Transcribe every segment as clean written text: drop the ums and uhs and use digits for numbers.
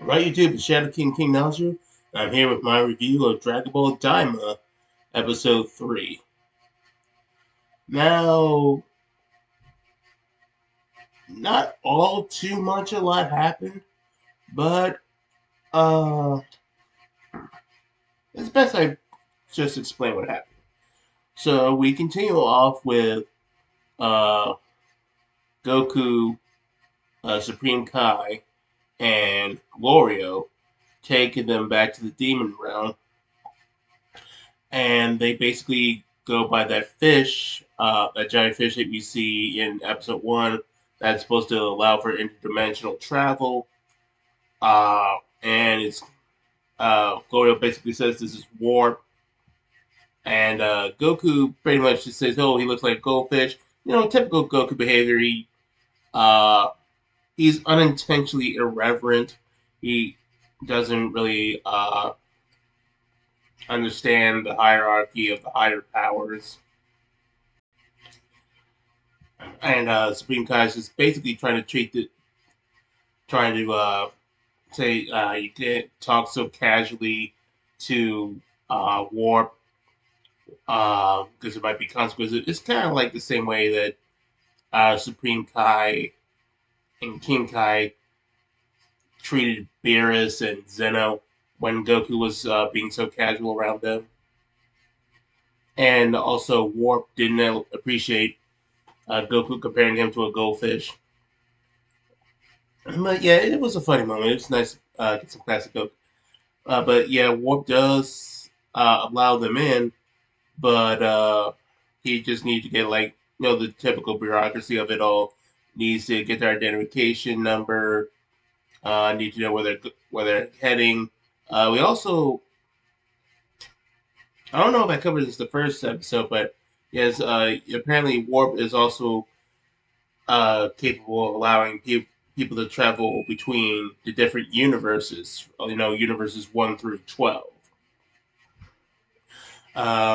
Right, YouTube, it's Shadow King Nelson. I'm here with my review of Dragonball Daima, Episode 3. Now, not all too much a lot happened, but uh, it's best I just explain what happened. So we continue off with uh, Goku, Supreme Kai, and Glorio taking them back to the Demon Realm, and they basically go by that fish, that giant fish that you see in episode one, that's supposed to allow for interdimensional travel. And it's Gorio basically says this is warp, and Goku pretty much just says, "Oh, he looks like a goldfish." You know, typical Goku behavior. Uh, he's unintentionally irreverent. He doesn't really understand the hierarchy of the higher powers. And Supreme Kai is just basically trying to say you can't talk so casually to Warp because there might be consequences. It's kind of like the same way that Supreme Kai and King Kai treated Beerus and Zeno when Goku was being so casual around them. And also, Warp didn't appreciate Goku comparing him to a goldfish. But yeah, it was a funny moment. It was nice to get some classic Goku. But yeah, Warp does allow them in, but he just needs to get like the typical bureaucracy of it all. Needs to get their identification number. Need to know where they're heading. We also I don't know if I covered this the first episode, but yes, apparently Warp is also capable of allowing people to travel between the different universes. Universes 1 through 12.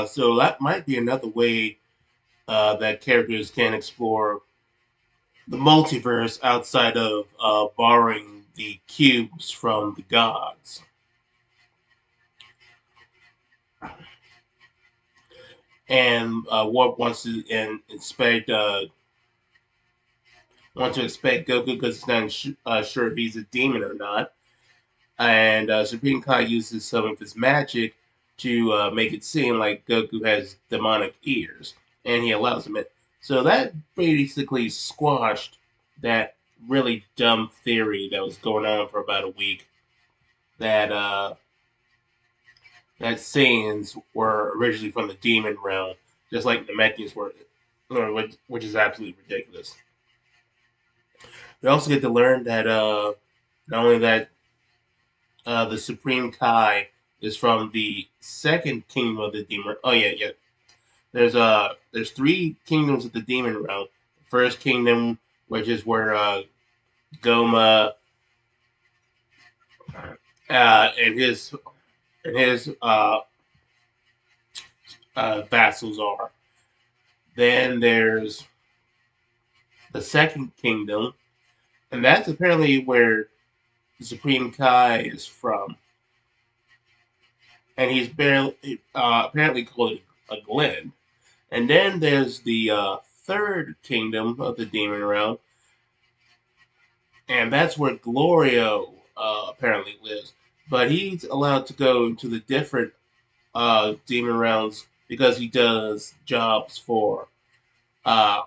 So that might be another way that characters can explore the multiverse outside of borrowing the cubes from the gods. And Warp wants to inspect Goku because he's not sure if he's a demon or not. And Supreme Kai uses some of his magic to make it seem like Goku has demonic ears, and he allows him in. So that basically squashed that really dumb theory that was going on for about a week that that Saiyans were originally from the demon realm, just like the Namekians were, which is absolutely ridiculous. We also get to learn that not only that the Supreme Kai is from the second kingdom of the demon. Oh yeah, yeah. There's three kingdoms of the demon realm. First kingdom, which is where Goma and his vassals are. Then there's the second kingdom, and that's apparently where the Supreme Kai is from, and he's barely apparently called a Glen. And then there's the third kingdom of the demon realm, and that's where Glorio apparently lives. But he's allowed to go to the different demon realms because he does jobs uh,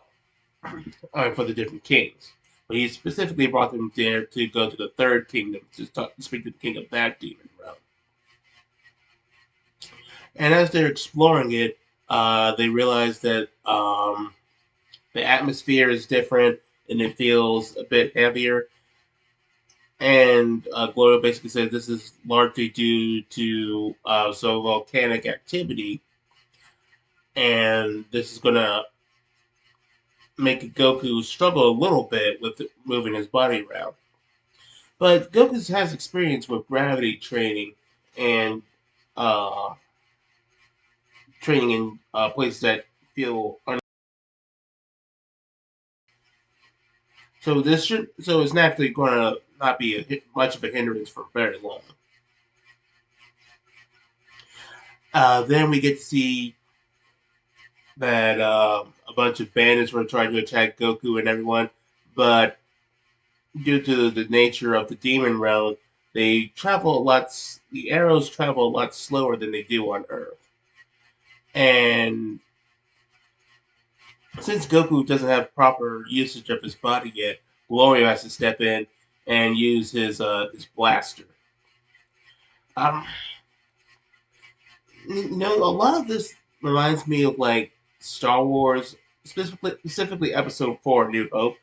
for the different kings. But he specifically brought them there to go to the third kingdom to speak to the king of that demon realm. And as they're exploring it, they realize that the atmosphere is different and it feels a bit heavier. And Gloria basically said this is largely due to some volcanic activity, and this is going to make Goku struggle a little bit with moving his body around. But Goku has experience with gravity training and uh, training in places that feel So it's naturally going to not be much of a hindrance for very long. Then we get to see that a bunch of bandits were trying to attack Goku and everyone, but due to the nature of the demon realm, they travel a lot. The arrows travel a lot slower than they do on Earth, and since Goku doesn't have proper usage of his body yet, Glorio has to step in and use his blaster. Um, a lot of this reminds me of like Star Wars, specifically Episode Four, New Hope.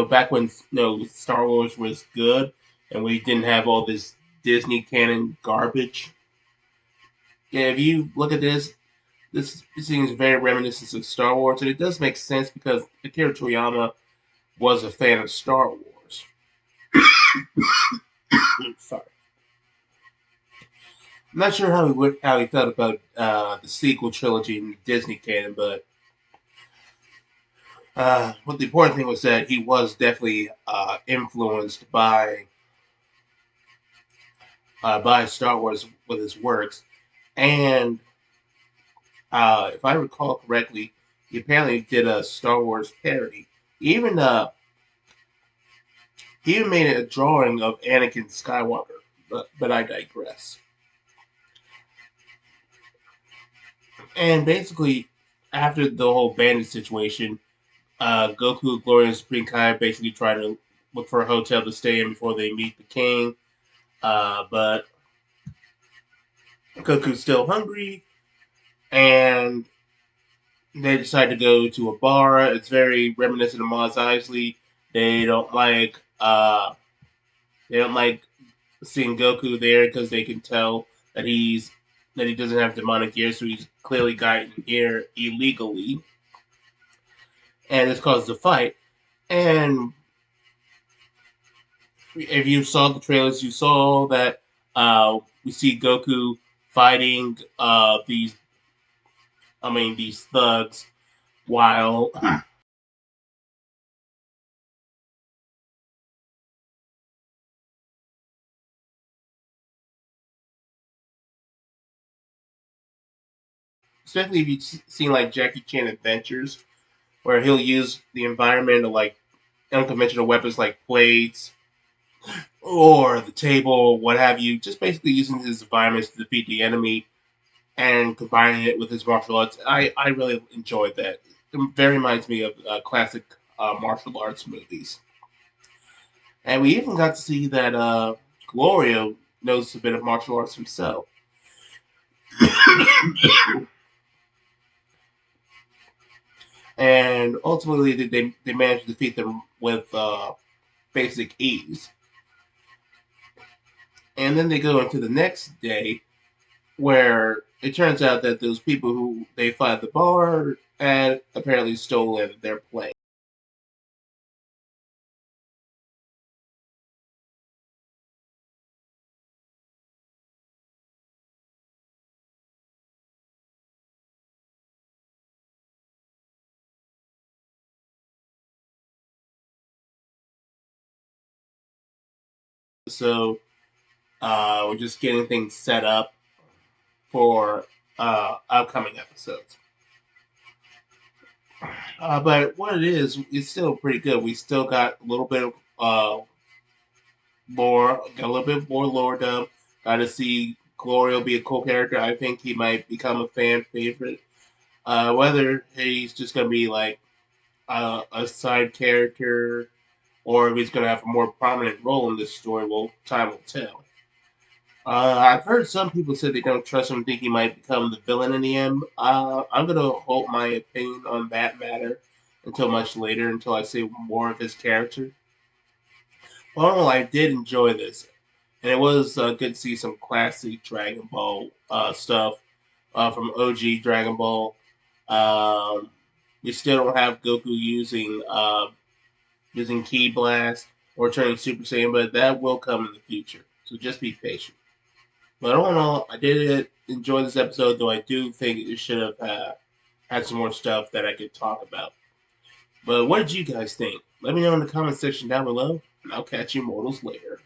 Back when Star Wars was good and we didn't have all this Disney canon garbage. Yeah, if you look at this seems very reminiscent of Star Wars, and it does make sense because Akira Toriyama was a fan of Star Wars. Sorry, I'm not sure how he felt about the sequel trilogy in Disney canon, but what the important thing was that he was definitely influenced by Star Wars with his works, and if I recall correctly, he apparently did a Star Wars parody. He even uh, he even made a drawing of Anakin Skywalker, but I digress. And basically, after the whole bandit situation, Goku, Gloria, and Supreme Kai basically try to look for a hotel to stay in before they meet the king. But Goku's still hungry, and they decide to go to a bar. It's very reminiscent of Mos Eisley. They don't like they don't like seeing Goku there because they can tell that he doesn't have demonic gear, so he's clearly gotten here illegally, and this causes a fight. And if you saw the trailers, you saw that we see Goku fighting these thugs, while especially if you've seen like Jackie Chan Adventures, where he'll use the environment of like unconventional weapons like plates or the table, what have you, just basically using his environments to defeat the enemy and combining it with his martial arts. I really enjoyed that. It very reminds me of classic martial arts movies. And we even got to see that Glorio knows a bit of martial arts himself. And ultimately, they managed to defeat them with basic ease. And then they go into the next day, where it turns out that those people who they fought at the bar had apparently stolen their plane. So we're just getting things set up for upcoming episodes. But what it is, it's still pretty good. We still got a little bit of got a little bit more lore done. Got to see Glorio be a cool character. I think he might become a fan favorite. Whether he's just gonna be like a side character or if he's gonna have a more prominent role in this story, well, time will tell. I've heard some people say they don't trust him, think he might become the villain in the end. I'm gonna hold my opinion on that matter until much later, until I see more of his character. Overall, I did enjoy this, and it was good to see some classic Dragon Ball stuff from OG Dragon Ball. Um, we still don't have Goku using Ki Blast or turning Super Saiyan, but that will come in the future. So just be patient. But all in all, I did enjoy this episode, though I do think it should have had some more stuff that I could talk about. But what did you guys think? Let me know in the comment section down below, and I'll catch you mortals later.